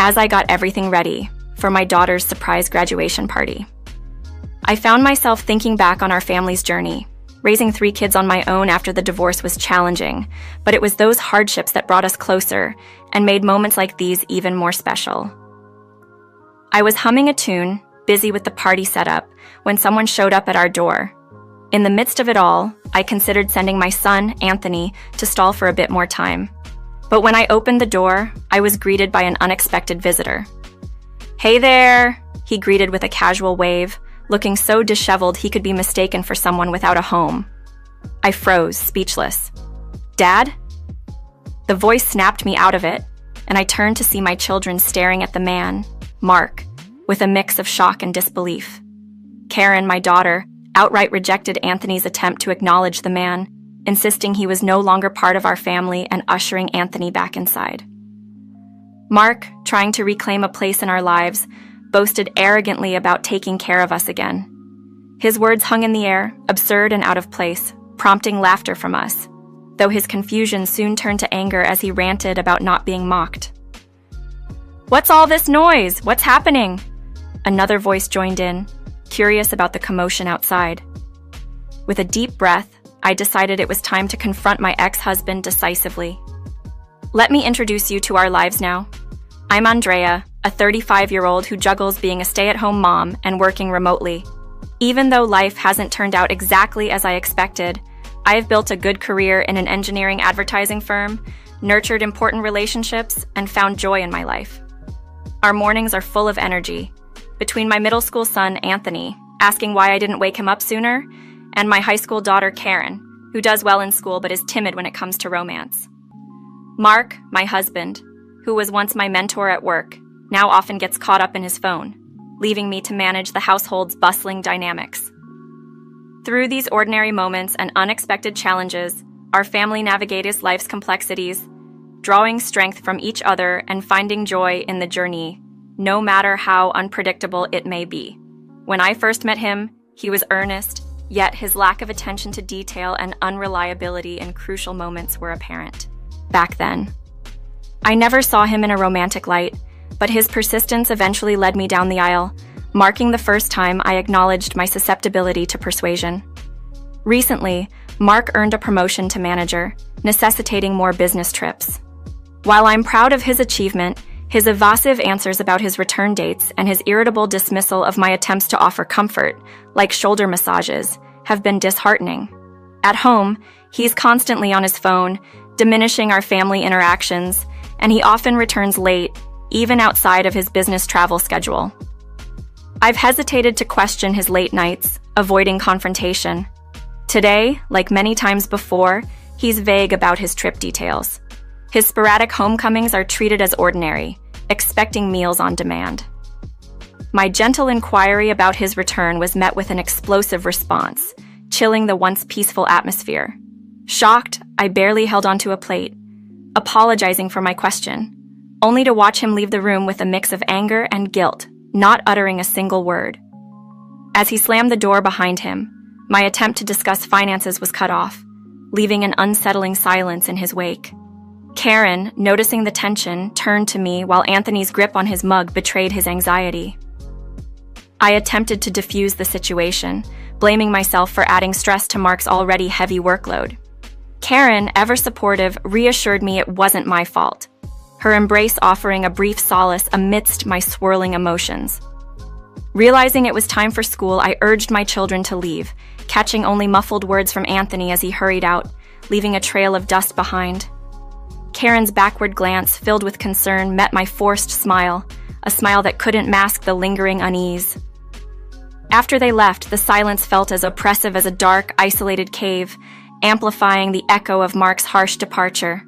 as I got everything ready for my daughter's surprise graduation party. I found myself thinking back on our family's journey. Raising 3 kids on my own after the divorce was challenging, but it was those hardships that brought us closer and made moments like these even more special. I was humming a tune, busy with the party setup, when someone showed up at our door. In the midst of it all, I considered sending my son, Anthony, to stall for a bit more time. But when I opened the door, I was greeted by an unexpected visitor. "Hey there," he greeted with a casual wave, looking so disheveled he could be mistaken for someone without a home. I froze, speechless. "Dad?" The voice snapped me out of it, and I turned to see my children staring at the man, Mark, with a mix of shock and disbelief. Karen, my daughter, outright rejected Anthony's attempt to acknowledge the man, insisting he was no longer part of our family and ushering Anthony back inside. Mark, trying to reclaim a place in our lives, boasted arrogantly about taking care of us again. His words hung in the air, absurd and out of place, prompting laughter from us, though his confusion soon turned to anger as he ranted about not being mocked. "What's all this noise? What's happening?" Another voice joined in, curious about the commotion outside. With a deep breath, I decided it was time to confront my ex-husband decisively. "Let me introduce you to our lives now. I'm Andrea, a 35-year-old who juggles being a stay-at-home mom and working remotely. Even though life hasn't turned out exactly as I expected, I've built a good career in an engineering advertising firm, nurtured important relationships, and found joy in my life. Our mornings are full of energy. Between my middle school son, Anthony, asking why I didn't wake him up sooner, and my high school daughter, Karen, who does well in school but is timid when it comes to romance. Mark, my husband, who was once my mentor at work, now often gets caught up in his phone, leaving me to manage the household's bustling dynamics. Through these ordinary moments and unexpected challenges, our family navigates life's complexities, drawing strength from each other and finding joy in the journey, no matter how unpredictable it may be. When I first met him, he was earnest, yet his lack of attention to detail and unreliability in crucial moments were apparent. Back then, I never saw him in a romantic light, but his persistence eventually led me down the aisle, marking the first time I acknowledged my susceptibility to persuasion. Recently, Mark earned a promotion to manager, necessitating more business trips. While I'm proud of his achievement, his evasive answers about his return dates and his irritable dismissal of my attempts to offer comfort, like shoulder massages, have been disheartening. At home, he's constantly on his phone, diminishing our family interactions, and he often returns late, even outside of his business travel schedule. I've hesitated to question his late nights, avoiding confrontation. Today, like many times before, he's vague about his trip details. His sporadic homecomings are treated as ordinary, expecting meals on demand. My gentle inquiry about his return was met with an explosive response, chilling the once peaceful atmosphere. Shocked, I barely held onto a plate, apologizing for my question, only to watch him leave the room with a mix of anger and guilt, not uttering a single word. As he slammed the door behind him, my attempt to discuss finances was cut off, leaving an unsettling silence in his wake. Karen, noticing the tension, turned to me while Anthony's grip on his mug betrayed his anxiety. I attempted to diffuse the situation, blaming myself for adding stress to Mark's already heavy workload. Karen, ever supportive, reassured me it wasn't my fault, her embrace offering a brief solace amidst my swirling emotions. Realizing it was time for school, I urged my children to leave, catching only muffled words from Anthony as he hurried out, leaving a trail of dust behind. Karen's backward glance, filled with concern, met my forced smile, a smile that couldn't mask the lingering unease. After they left, the silence felt as oppressive as a dark, isolated cave, amplifying the echo of Mark's harsh departure.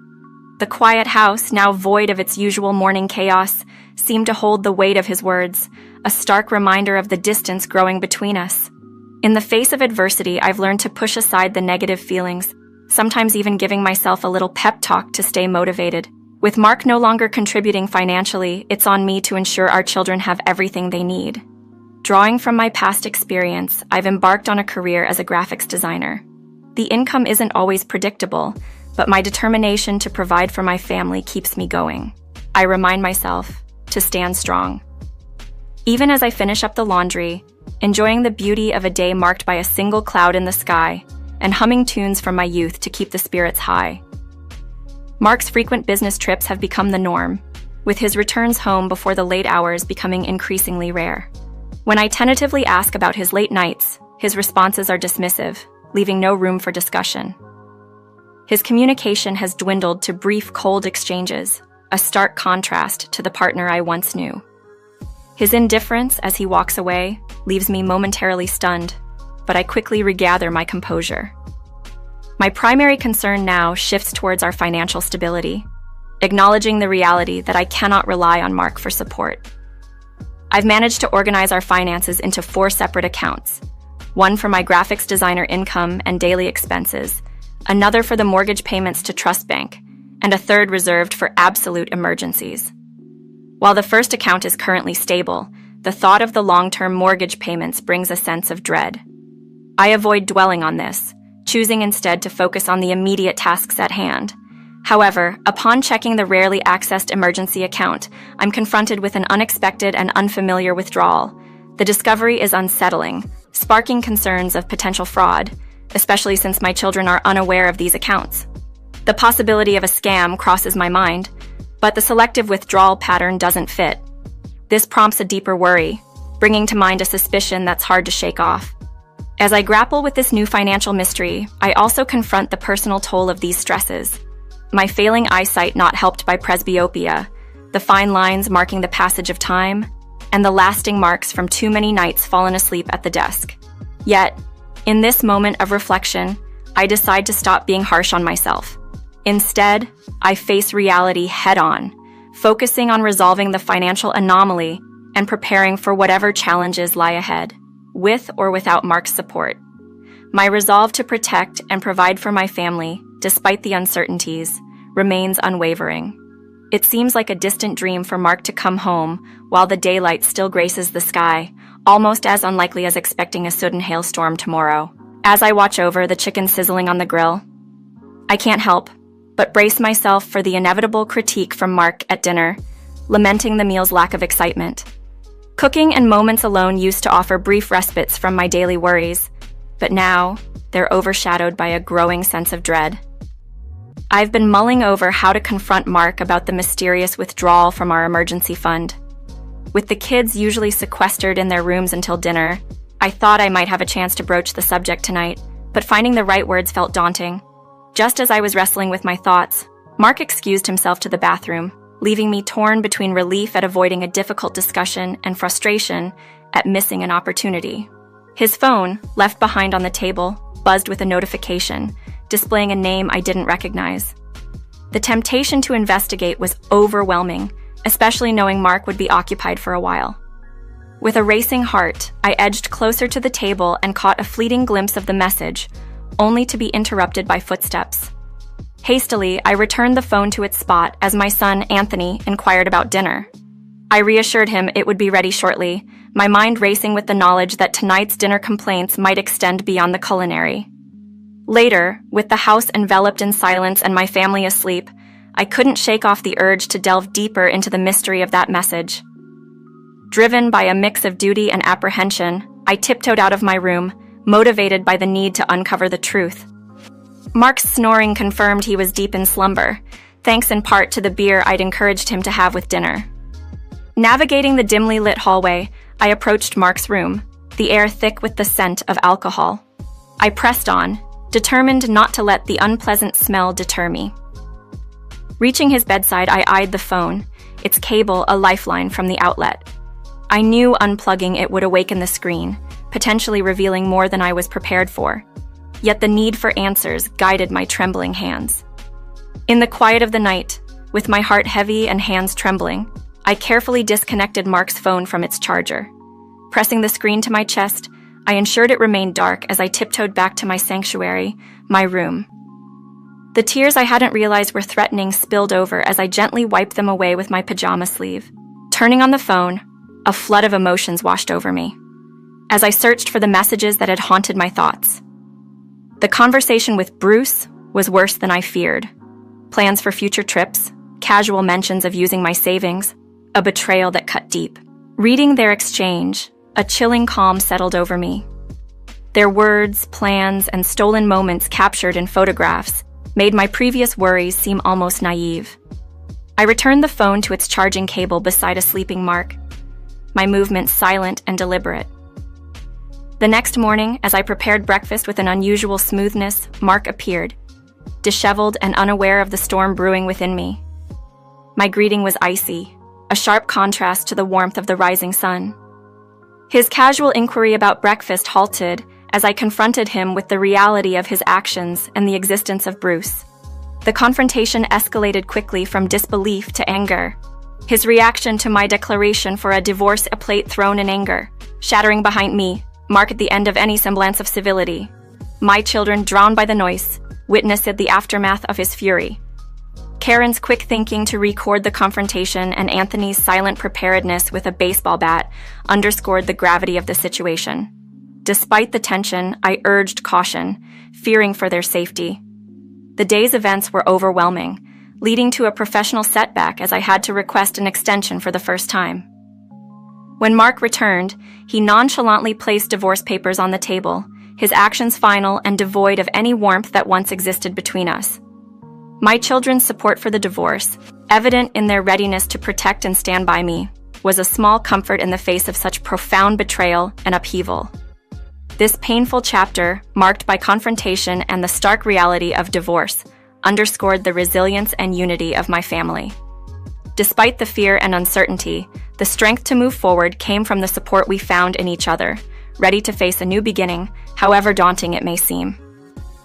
The quiet house, now void of its usual morning chaos, seemed to hold the weight of his words, a stark reminder of the distance growing between us. In the face of adversity, I've learned to push aside the negative feelings, sometimes even giving myself a little pep talk to stay motivated. With Mark no longer contributing financially, it's on me to ensure our children have everything they need. Drawing from my past experience, I've embarked on a career as a graphics designer. The income isn't always predictable, but my determination to provide for my family keeps me going. I remind myself, to stand strong. Even as I finish up the laundry, enjoying the beauty of a day marked by a single cloud in the sky, and humming tunes from my youth to keep the spirits high. Mark's frequent business trips have become the norm, with his returns home before the late hours becoming increasingly rare. When I tentatively ask about his late nights, his responses are dismissive, leaving no room for discussion. His communication has dwindled to brief, cold exchanges, a stark contrast to the partner I once knew. His indifference as he walks away leaves me momentarily stunned, but I quickly regather my composure. My primary concern now shifts towards our financial stability, acknowledging the reality that I cannot rely on Mark for support. I've managed to organize our finances into 4 separate accounts, one for my graphics designer income and daily expenses, another for the mortgage payments to Trust Bank, and a third reserved for absolute emergencies. While the first account is currently stable, the thought of the long-term mortgage payments brings a sense of dread. I avoid dwelling on this, choosing instead to focus on the immediate tasks at hand. However, upon checking the rarely accessed emergency account, I'm confronted with an unexpected and unfamiliar withdrawal. The discovery is unsettling, sparking concerns of potential fraud, especially since my children are unaware of these accounts. The possibility of a scam crosses my mind, but the selective withdrawal pattern doesn't fit. This prompts a deeper worry, bringing to mind a suspicion that's hard to shake off. As I grapple with this new financial mystery, I also confront the personal toll of these stresses. My failing eyesight not helped by presbyopia, the fine lines marking the passage of time, and the lasting marks from too many nights fallen asleep at the desk. Yet, in this moment of reflection, I decide to stop being harsh on myself. Instead, I face reality head-on, focusing on resolving the financial anomaly and preparing for whatever challenges lie ahead, with or without Mark's support. My resolve to protect and provide for my family, despite the uncertainties, remains unwavering. It seems like a distant dream for Mark to come home while the daylight still graces the sky, almost as unlikely as expecting a sudden hailstorm tomorrow. As I watch over the chicken sizzling on the grill, I can't help but brace myself for the inevitable critique from Mark at dinner, lamenting the meal's lack of excitement. Cooking and moments alone used to offer brief respites from my daily worries, but now they're overshadowed by a growing sense of dread. I've been mulling over how to confront Mark about the mysterious withdrawal from our emergency fund. With the kids usually sequestered in their rooms until dinner, I thought I might have a chance to broach the subject tonight, but finding the right words felt daunting. Just as I was wrestling with my thoughts, Mark excused himself to the bathroom, leaving me torn between relief at avoiding a difficult discussion and frustration at missing an opportunity. His phone, left behind on the table, buzzed with a notification, displaying a name I didn't recognize. The temptation to investigate was overwhelming, especially knowing Mark would be occupied for a while. With a racing heart, I edged closer to the table and caught a fleeting glimpse of the message, only to be interrupted by footsteps. Hastily, I returned the phone to its spot as my son, Anthony, inquired about dinner. I reassured him it would be ready shortly, my mind racing with the knowledge that tonight's dinner complaints might extend beyond the culinary. Later, with the house enveloped in silence and my family asleep, I couldn't shake off the urge to delve deeper into the mystery of that message. Driven by a mix of duty and apprehension, I tiptoed out of my room, motivated by the need to uncover the truth. Mark's snoring confirmed he was deep in slumber, thanks in part to the beer I'd encouraged him to have with dinner. Navigating the dimly lit hallway, I approached Mark's room, the air thick with the scent of alcohol. I pressed on, determined not to let the unpleasant smell deter me. Reaching his bedside, I eyed the phone, its cable a lifeline from the outlet. I knew unplugging it would awaken the screen, potentially revealing more than I was prepared for. Yet the need for answers guided my trembling hands. In the quiet of the night, with my heart heavy and hands trembling, I carefully disconnected Mark's phone from its charger. Pressing the screen to my chest, I ensured it remained dark as I tiptoed back to my sanctuary, my room. The tears I hadn't realized were threatening spilled over as I gently wiped them away with my pajama sleeve. Turning on the phone, a flood of emotions washed over me, as I searched for the messages that had haunted my thoughts. The conversation with Bruce was worse than I feared. Plans for future trips, casual mentions of using my savings, a betrayal that cut deep. Reading their exchange, a chilling calm settled over me. Their words, plans, and stolen moments captured in photographs made my previous worries seem almost naive. I returned the phone to its charging cable beside a sleeping Mark, my movements silent and deliberate. The next morning, as I prepared breakfast with an unusual smoothness, Mark appeared, disheveled and unaware of the storm brewing within me. My greeting was icy, a sharp contrast to the warmth of the rising sun. His casual inquiry about breakfast halted as I confronted him with the reality of his actions and the existence of Bruce. The confrontation escalated quickly from disbelief to anger. His reaction to my declaration for a divorce, a plate thrown in anger, shattering behind me, marked the end of any semblance of civility. My children, drowned by the noise, witnessed the aftermath of his fury. Karen's quick thinking to record the confrontation and Anthony's silent preparedness with a baseball bat underscored the gravity of the situation. Despite the tension, I urged caution, fearing for their safety. The day's events were overwhelming, leading to a professional setback as I had to request an extension for the first time. When Mark returned, he nonchalantly placed divorce papers on the table, his actions final and devoid of any warmth that once existed between us. My children's support for the divorce, evident in their readiness to protect and stand by me, was a small comfort in the face of such profound betrayal and upheaval. This painful chapter, marked by confrontation and the stark reality of divorce, underscored the resilience and unity of my family. Despite the fear and uncertainty, the strength to move forward came from the support we found in each other, ready to face a new beginning, however daunting it may seem.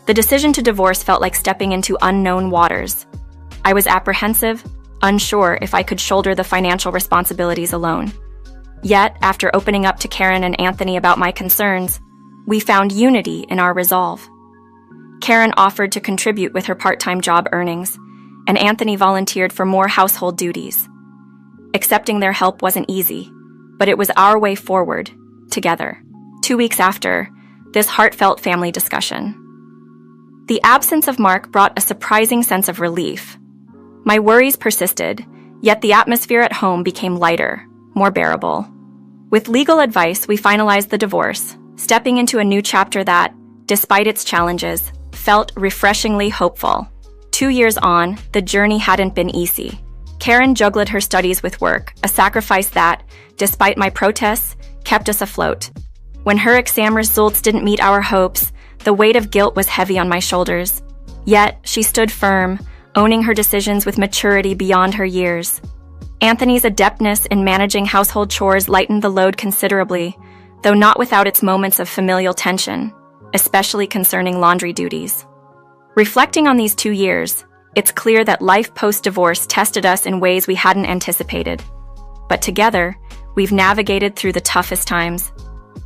The decision to divorce felt like stepping into unknown waters. I was apprehensive, unsure if I could shoulder the financial responsibilities alone. Yet, after opening up to Karen and Anthony about my concerns, we found unity in our resolve. Karen offered to contribute with her part-time job earnings, and Anthony volunteered for more household duties. Accepting their help wasn't easy, but it was our way forward, together. 2 weeks after, this heartfelt family discussion. The absence of Mark brought a surprising sense of relief. My worries persisted, yet the atmosphere at home became lighter, more bearable. With legal advice, we finalized the divorce, stepping into a new chapter that, despite its challenges, felt refreshingly hopeful. 2 years on, the journey hadn't been easy. Karen juggled her studies with work, a sacrifice that, despite my protests, kept us afloat. When her exam results didn't meet our hopes, the weight of guilt was heavy on my shoulders. Yet, she stood firm, owning her decisions with maturity beyond her years. Anthony's adeptness in managing household chores lightened the load considerably, though not without its moments of familial tension, especially concerning laundry duties. Reflecting on these 2 years, it's clear that life post-divorce tested us in ways we hadn't anticipated. But together, we've navigated through the toughest times.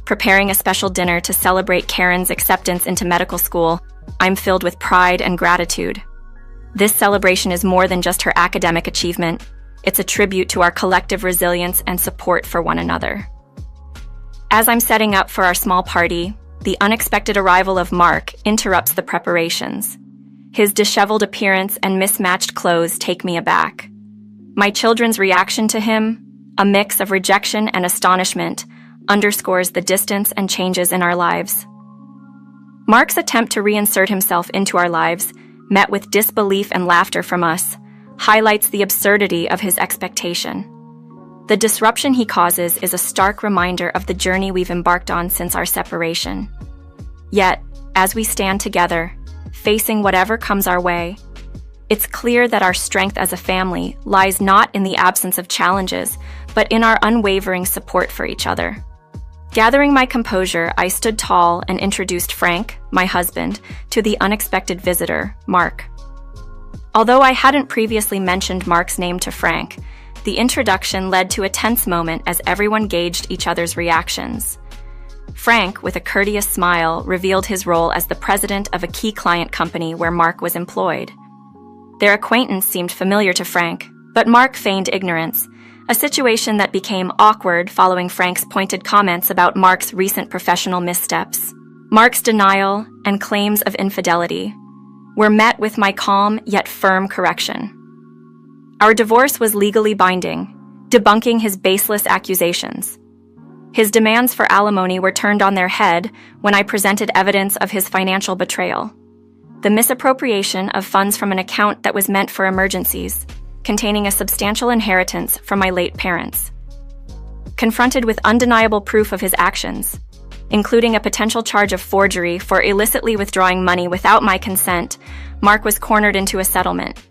Preparing a special dinner to celebrate Karen's acceptance into medical school, I'm filled with pride and gratitude. This celebration is more than just her academic achievement. It's a tribute to our collective resilience and support for one another. As I'm setting up for our small party, the unexpected arrival of Mark interrupts the preparations. His disheveled appearance and mismatched clothes take me aback. My children's reaction to him, a mix of rejection and astonishment, underscores the distance and changes in our lives. Mark's attempt to reinsert himself into our lives, met with disbelief and laughter from us, highlights the absurdity of his expectation. The disruption he causes is a stark reminder of the journey we've embarked on since our separation. Yet, as we stand together, facing whatever comes our way, it's clear that our strength as a family lies not in the absence of challenges, but in our unwavering support for each other. Gathering my composure, I stood tall and introduced Frank, my husband, to the unexpected visitor, Mark. Although I hadn't previously mentioned Mark's name to Frank, the introduction led to a tense moment as everyone gauged each other's reactions. Frank, with a courteous smile, revealed his role as the president of a key client company where Mark was employed. Their acquaintance seemed familiar to Frank, but Mark feigned ignorance, a situation that became awkward following Frank's pointed comments about Mark's recent professional missteps. Mark's denial and claims of infidelity were met with my calm yet firm correction. Our divorce was legally binding, debunking his baseless accusations. His demands for alimony were turned on their head when I presented evidence of his financial betrayal. The misappropriation of funds from an account that was meant for emergencies, containing a substantial inheritance from my late parents. Confronted with undeniable proof of his actions, including a potential charge of forgery for illicitly withdrawing money without my consent, Mark was cornered into a settlement.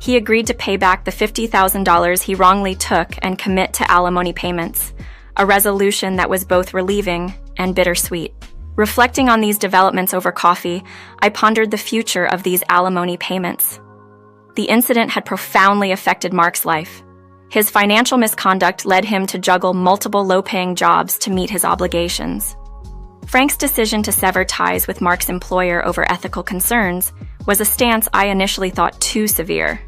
He agreed to pay back the $50,000 he wrongly took and commit to alimony payments, a resolution that was both relieving and bittersweet. Reflecting on these developments over coffee, I pondered the future of these alimony payments. The incident had profoundly affected Mark's life. His financial misconduct led him to juggle multiple low-paying jobs to meet his obligations. Frank's decision to sever ties with Mark's employer over ethical concerns was a stance I initially thought too severe.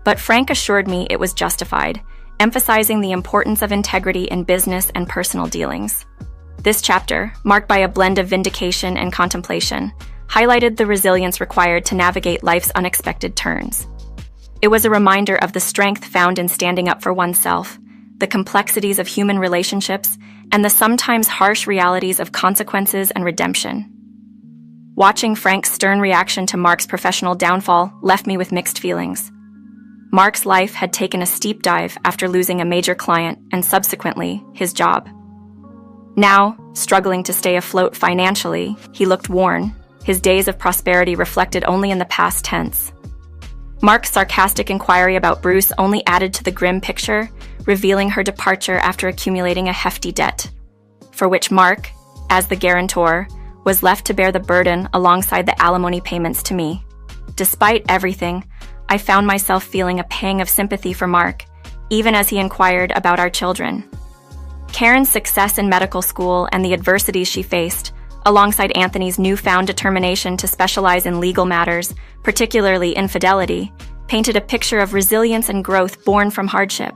But Frank assured me it was justified, emphasizing the importance of integrity in business and personal dealings. This chapter, marked by a blend of vindication and contemplation, highlighted the resilience required to navigate life's unexpected turns. It was a reminder of the strength found in standing up for oneself, the complexities of human relationships, and the sometimes harsh realities of consequences and redemption. Watching Frank's stern reaction to Mark's professional downfall left me with mixed feelings. Mark's life had taken a steep dive after losing a major client and subsequently his job. Now, struggling to stay afloat financially, he looked worn, his days of prosperity reflected only in the past tense. Mark's sarcastic inquiry about Bruce only added to the grim picture, revealing her departure after accumulating a hefty debt, for which Mark, as the guarantor, was left to bear the burden alongside the alimony payments to me. Despite everything, I found myself feeling a pang of sympathy for Mark, even as he inquired about our children. Karen's success in medical school and the adversities she faced, alongside Anthony's newfound determination to specialize in legal matters, particularly infidelity, painted a picture of resilience and growth born from hardship.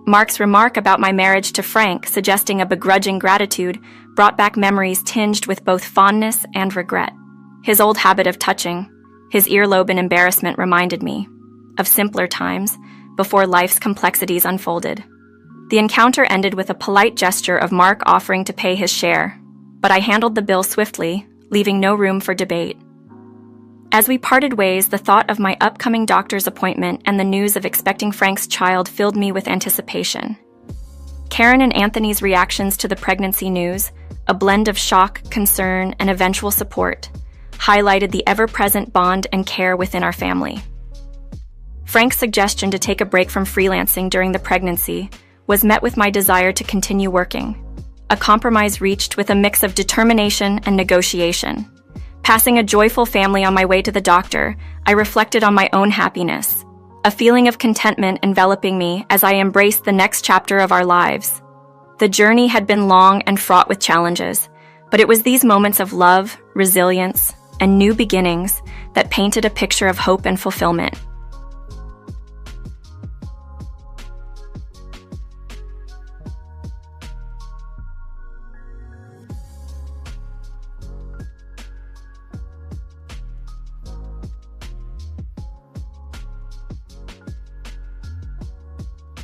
Mark's remark about my marriage to Frank, suggesting a begrudging gratitude, brought back memories tinged with both fondness and regret. His old habit of touching, his earlobe in embarrassment reminded me of simpler times before life's complexities unfolded. The encounter ended with a polite gesture of Mark offering to pay his share, but I handled the bill swiftly, leaving no room for debate. As we parted ways, the thought of my upcoming doctor's appointment and the news of expecting Frank's child filled me with anticipation. Karen and Anthony's reactions to the pregnancy news, a blend of shock, concern, and eventual support, highlighted the ever-present bond and care within our family. Frank's suggestion to take a break from freelancing during the pregnancy was met with my desire to continue working, a compromise reached with a mix of determination and negotiation. Passing a joyful family on my way to the doctor, I reflected on my own happiness, a feeling of contentment enveloping me as I embraced the next chapter of our lives. The journey had been long and fraught with challenges, but it was these moments of love, resilience, and new beginnings that painted a picture of hope and fulfillment.